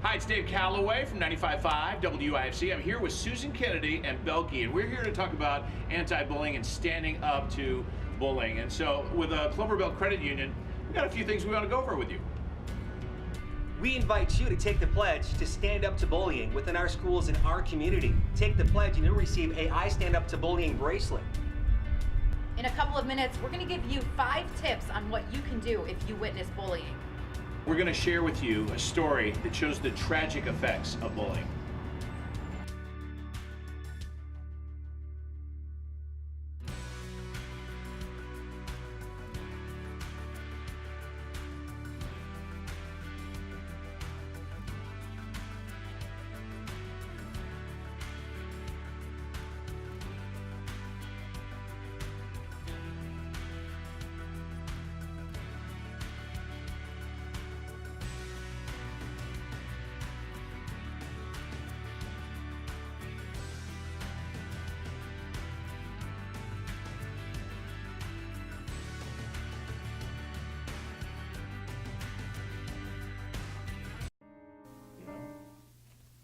Hi, it's Dave Calloway from 95.5 WIFC. I'm here with Susan Kennedy and Belky, and we're here to talk about anti-bullying and standing up to bullying. And so with Cloverbelt Credit Union, we've got a few things we want to go over with you. We invite you to take the pledge to stand up to bullying within our schools and our community. Take the pledge and you'll receive a I Stand Up to Bullying bracelet. In a couple of minutes, we're going to give you 5 tips on what you can do if you witness bullying. We're going to share with you a story that shows the tragic effects of bullying.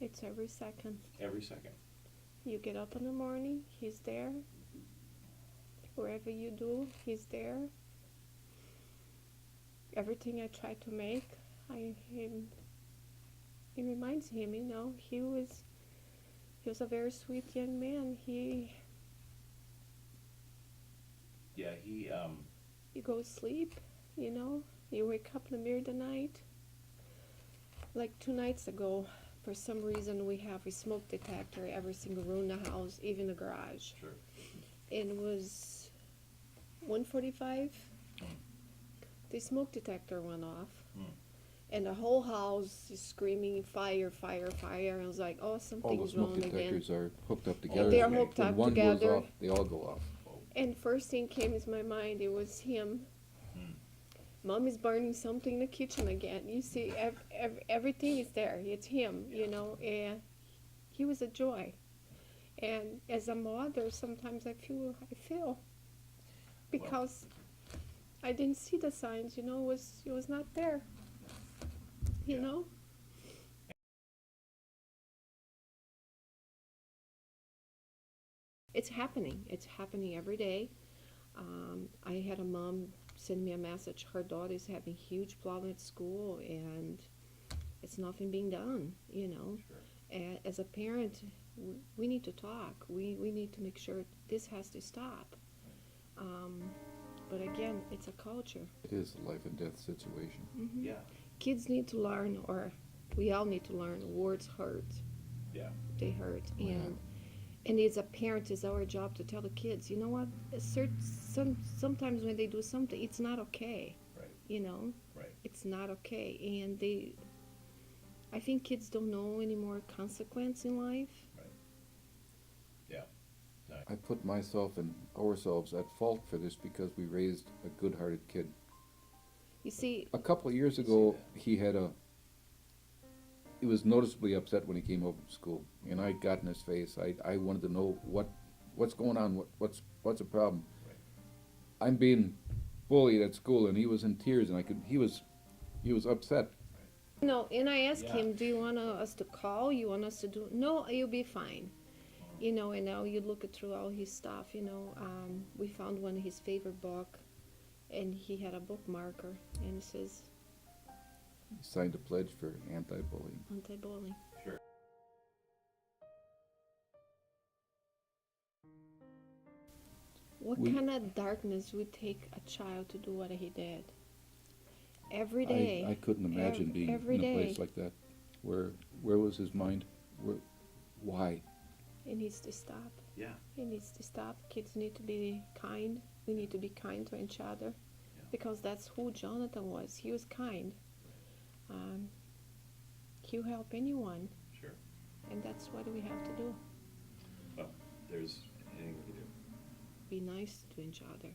It's every second. Every second. You get up in the morning, he's there. Wherever you do, he's there. Everything I try to make, it reminds him, you know, he was a very sweet young man. You go to sleep, you know, you wake up in the middle of the night. Like 2 nights ago, for some reason we have a smoke detector every single room in the house, even the garage. Sure. And it was 1:45. The smoke detector went off. And the whole house is screaming fire, fire, fire. I was like, oh, All the something's smoke wrong again. detectors are hooked up together. They're hooked When up one together. goes off, they all go off. And first thing came into my mind, it was him. Mom is burning something in the kitchen again. You see, everything is there. It's him, you know, and he was a joy. And as a mother, sometimes I feel because I didn't see the signs, you know, it was not there, you know. It's happening every day. I had a mom send me a message, her daughter is having huge problem at school and it's nothing being done, you know. Sure. As a parent, we need to talk. We need to make sure this has to stop. But again, it's a culture. It is a life and death situation. Mm-hmm. Yeah. Kids need to learn, or we all need to learn, words hurt. Yeah. They hurt. And as a parent, it's our job to tell the kids, you know what, sometimes when they do something, it's not okay. Right. You know? Right. It's not okay. And I think kids don't know any more consequence in life. Right. Yeah. No. I put myself and ourselves at fault for this because we raised a good-hearted kid. You see, a couple of years ago, he was noticeably upset when he came home from school, and I got in his face. I wanted to know what's going on, what's the problem. Right. I'm being bullied at school, and he was in tears, and he was upset. you know, and I asked him, do you want us to call? You want us to do? No, you'll be fine. You know, and now you look through all his stuff, you know. We found one of his favorite book, and he had a bookmarker, and it says, He signed a pledge for anti-bullying. Anti-bullying. Sure. What kind of darkness would take a child to do what he did? Every day. I couldn't imagine being every in a day. place like that. Where was his mind? Why? It needs to stop. Yeah. It needs to stop. Kids need to be kind. We need to be kind to each other. Yeah. Because that's who Jonathan was. He was kind. He'll help anyone. Sure. And that's what we have to do. Well, there's anything we can do. Be nice to each other.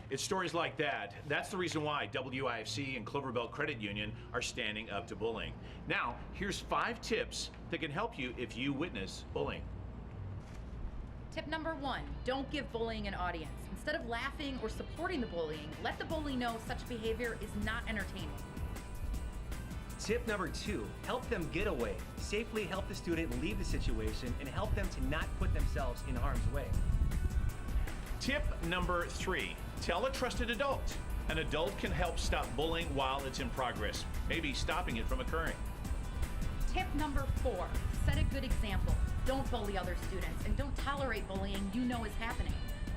It's stories like that. That's the reason why WIFC and Cloverbelt Credit Union are standing up to bullying. Now, here's 5 tips that can help you if you witness bullying. Tip number 1, don't give bullying an audience. Instead of laughing or supporting the bullying, let the bully know such behavior is not entertaining. Tip number 2, help them get away. Safely help the student leave the situation and help them to not put themselves in harm's way. Tip number 3, tell a trusted adult. An adult can help stop bullying while it's in progress, maybe stopping it from occurring. Tip number 4, set a good example. Don't bully other students and don't tolerate bullying you know is happening.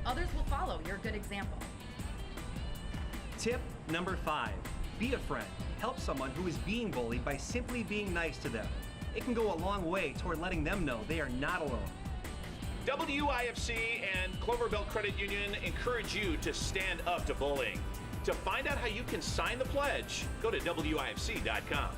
Others will follow your good example. Tip number 5, be a friend. Help someone who is being bullied by simply being nice to them. It can go a long way toward letting them know they are not alone. WIFC and Cloverbelt Credit Union encourage you to stand up to bullying. To find out how you can sign the pledge, go to WIFC.com.